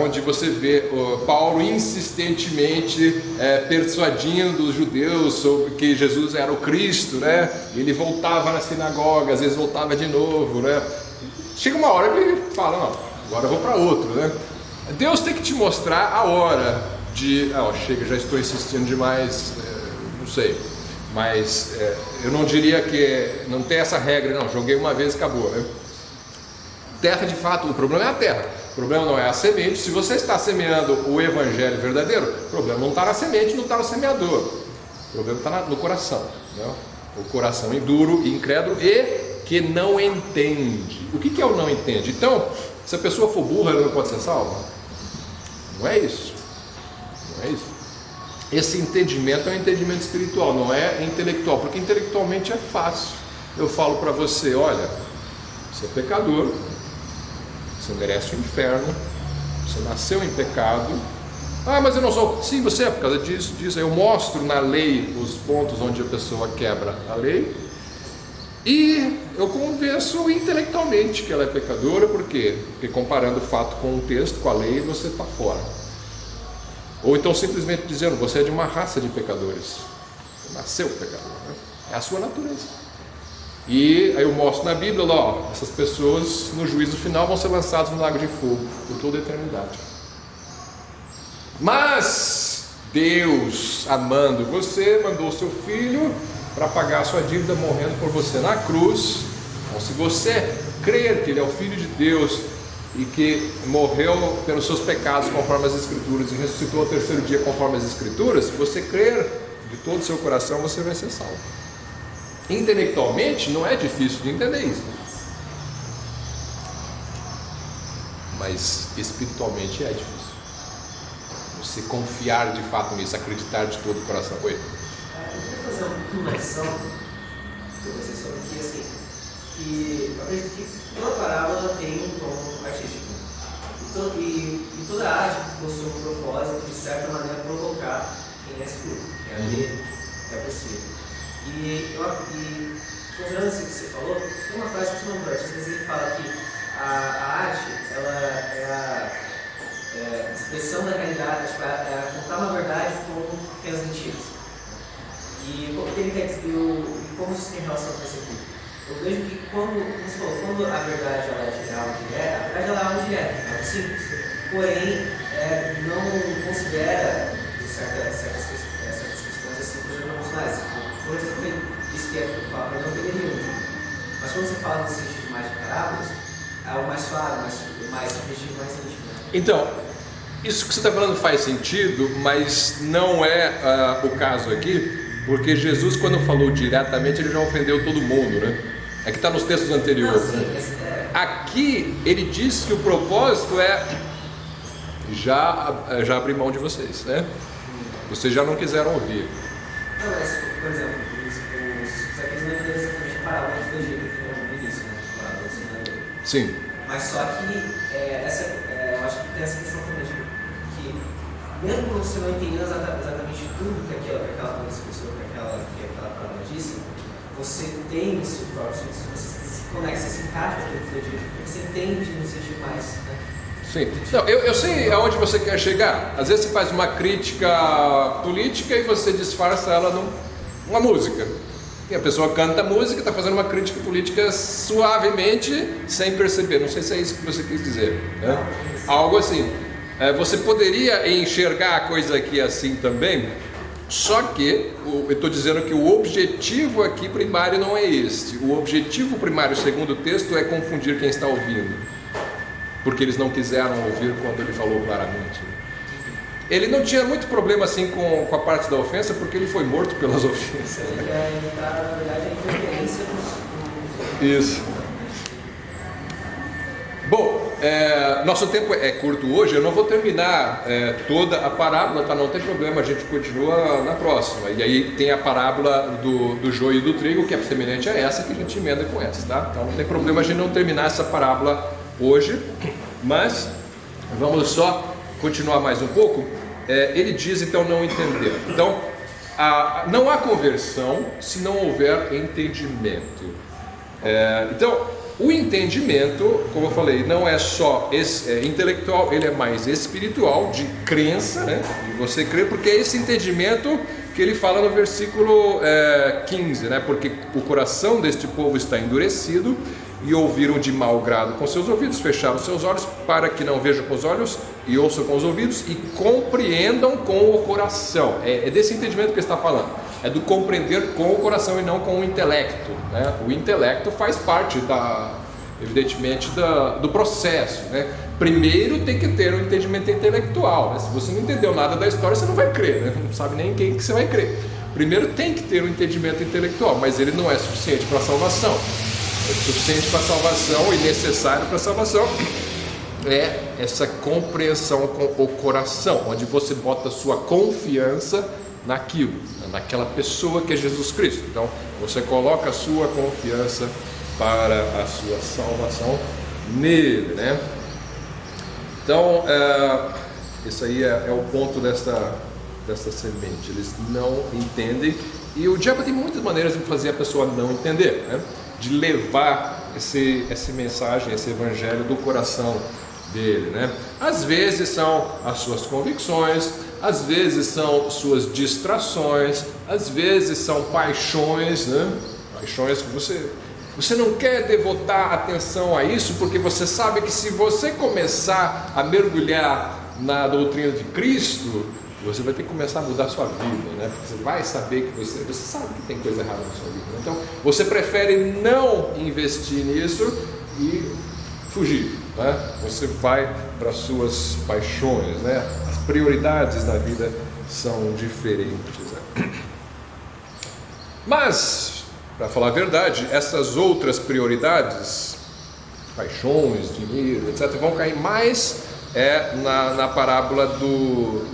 Onde você vê Paulo insistentemente persuadindo os judeus sobre que Jesus era o Cristo, né? Ele voltava na sinagoga, às vezes voltava de novo, né? Chega uma hora que ele fala, não, agora eu vou para outro, né? Deus tem que te mostrar a hora de, chega, já estou insistindo demais, não sei, mas eu não diria que não tem essa regra, não, joguei uma vez e acabou, né? Terra, de fato, o problema é a terra, o problema não é a semente. Se você está semeando o evangelho verdadeiro, o problema não está na semente, não está no semeador, o problema está no coração, né? O coração duro, incrédulo e que não entende. O que é o não entende? Então, se a pessoa for burra, ela não pode ser salva? Não é isso. Não é isso. Esse entendimento é um entendimento espiritual, não é intelectual, porque intelectualmente é fácil. Eu falo para você, olha, você é pecador, você merece o inferno, você nasceu em pecado. Mas eu não sou. Sim, você é por causa disso. Eu mostro na lei os pontos onde a pessoa quebra a lei, e eu convenço intelectualmente que ela é pecadora. Por quê? Porque comparando o fato com o texto, com a lei, você está fora. Ou então simplesmente dizendo, você é de uma raça de pecadores, você nasceu pecador, né? É a sua natureza. E aí eu mostro na Bíblia, essas pessoas no juízo final vão ser lançadas no lago de fogo por toda a eternidade. Mas Deus, amando você, mandou seu filho para pagar a sua dívida, morrendo por você na cruz. Então, se você crer que ele é o Filho de Deus e que morreu pelos seus pecados conforme as Escrituras e ressuscitou ao terceiro dia conforme as Escrituras, se você crer de todo o seu coração, você vai ser salvo. Intelectualmente não é difícil de entender isso, mas espiritualmente é difícil. Você confiar de fato nisso, acreditar de todo o coração. Oi? Eu queria fazer uma menção para vocês sobre aqui, assim, que eu acredito que toda parábola tem um tom artístico. E toda arte possui um propósito de certa maneira provocar quem é escuta, quem é ler, quem é possível. E considerando isso que você falou, tem uma frase que não artista, ele fala que a arte ela é a expressão da realidade, é contar uma verdade com pequenas mentiras. E o que ele quer dizer, e como isso tem relação com isso aqui? Eu vejo que quando a verdade ela é geral, direta, a verdade ela é algo direto, é algo simples, porém não considera certas questões assim, por exemplo, emocionais. Por exemplo, isso que é fala para não ter nenhum. Mas quando você fala no sentido mais de parábolas, é algo mais suave, mais objetivo, mais íntimo. Então, isso que você está falando faz sentido, mas não é o caso aqui, porque Jesus, quando falou diretamente, ele já ofendeu todo mundo, né? É que está nos textos anteriores. Não, sim, né? Aqui ele diz que o propósito é já abrir mão de vocês, né? Vocês já não quiseram ouvir. Não, mas, por exemplo, os aqui não entenderam exatamente a parábola do Egito no início, né? Sim. Mas só que eu acho que tem essa questão também, que mesmo você não entendendo exatamente tudo que aquela pessoa, que aquela palavra disse, você tem o seu próprio sentido, você se conecta, você se encaixa naquilo que foi dito, você entende no sentido mais, né? Sim. Não, eu sei aonde você quer chegar. Às vezes você faz uma crítica política e você disfarça ela numa música. E a pessoa canta a música e está fazendo uma crítica política suavemente, sem perceber. Não sei se é isso que você quis dizer, né? Algo assim. Você poderia enxergar a coisa aqui assim também, Só que eu estou dizendo que o objetivo aqui primário não é este. O objetivo primário, segundo o texto, é confundir quem está ouvindo, porque eles não quiseram ouvir quando ele falou claramente. Ele não tinha muito problema assim com a parte da ofensa, porque ele foi morto pelas ofensas. Ele ia evitar, na verdade, a interferência dos... Isso. Bom, nosso tempo é curto hoje, eu não vou terminar toda a parábola, tá? Não tem problema, a gente continua na próxima. E aí tem a parábola do joio e do trigo, que é semelhante a essa, que a gente emenda com essa, tá? Então não tem problema a gente não terminar essa parábola hoje, mas vamos só continuar mais um pouco. Ele diz então não entender. Então, não há conversão se não houver entendimento. Então, o entendimento, como eu falei, não é só intelectual, ele é mais espiritual, de crença, né? De você crer, porque é esse entendimento que ele fala no versículo 15, né? Porque o coração deste povo está endurecido e ouviram de mau grado com seus ouvidos, fecharam seus olhos para que não vejam com os olhos e ouçam com os ouvidos e compreendam com o coração. É desse entendimento que ele está falando. É do compreender com o coração e não com o intelecto, né? O intelecto faz parte, evidentemente, do processo, né? Primeiro tem que ter um entendimento intelectual, né? Se você não entendeu nada da história, você não vai crer, né? Não sabe nem quem que você vai crer. Primeiro tem que ter um entendimento intelectual, mas ele não é suficiente para a salvação. É suficiente para a salvação e necessário para a salvação é essa compreensão com o coração, onde você bota a sua confiança naquilo, naquela pessoa que é Jesus Cristo. Então você coloca a sua confiança para a sua salvação nele, né? Então esse aí é o ponto desta semente. Eles não entendem, e o diabo tem muitas maneiras de fazer a pessoa não entender, né? De levar essa mensagem, esse evangelho do coração dele, né? Às vezes são as suas convicções, às vezes são suas distrações, às vezes são paixões, né? Paixões que você não quer devotar atenção a isso, porque você sabe que se você começar a mergulhar na doutrina de Cristo, você vai ter que começar a mudar a sua vida, né? Porque você vai saber que você sabe que tem coisa errada na sua vida. Então você prefere não investir nisso e fugir, né? Você vai para as suas paixões, né? As prioridades na vida são diferentes, né? Mas, para falar a verdade, essas outras prioridades, paixões, dinheiro, etc., vão cair mais na parábola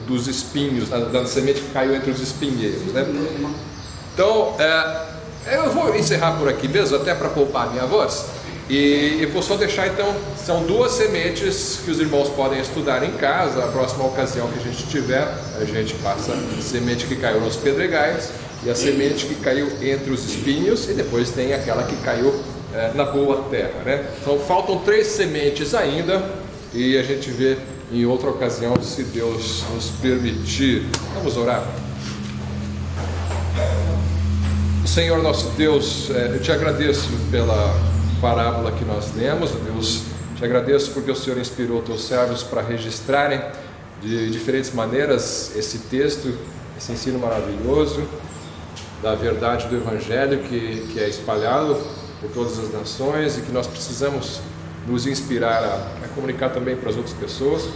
dos espinhos, da semente que caiu entre os espinheiros, né? Então, eu vou encerrar por aqui mesmo, até para poupar a minha voz. E eu vou só deixar então, são duas sementes que os irmãos podem estudar em casa. A próxima ocasião que a gente tiver, a gente passa a semente que caiu nos pedregais e a semente que caiu entre os espinhos, e depois tem aquela que caiu na boa terra, né? Então faltam 3 sementes ainda, e a gente vê em outra ocasião, se Deus nos permitir. Vamos orar. Senhor nosso Deus, eu te agradeço pela parábola que nós lemos, Deus. Te agradeço porque o Senhor inspirou teus servos para registrarem de diferentes maneiras esse texto, esse ensino maravilhoso da verdade do Evangelho que é espalhado por todas as nações, e que nós precisamos nos inspirar a comunicar também para as outras pessoas.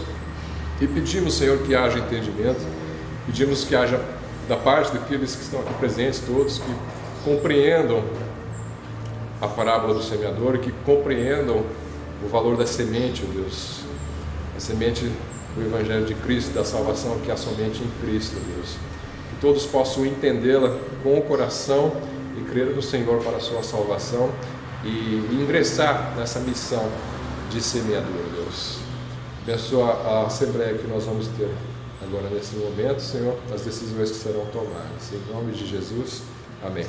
E pedimos, Senhor, que haja entendimento, pedimos que haja da parte daqueles que estão aqui presentes, todos, que compreendam a parábola do semeador e que compreendam o valor da semente, ó Deus, a semente do Evangelho de Cristo, da salvação que há somente em Cristo, ó Deus. Que todos possam entendê-la com o coração e crer no Senhor para a sua salvação e ingressar nessa missão de semeador, Deus. Abençoa a assembleia que nós vamos ter agora nesse momento, Senhor, as decisões que serão tomadas. Em nome de Jesus, amém.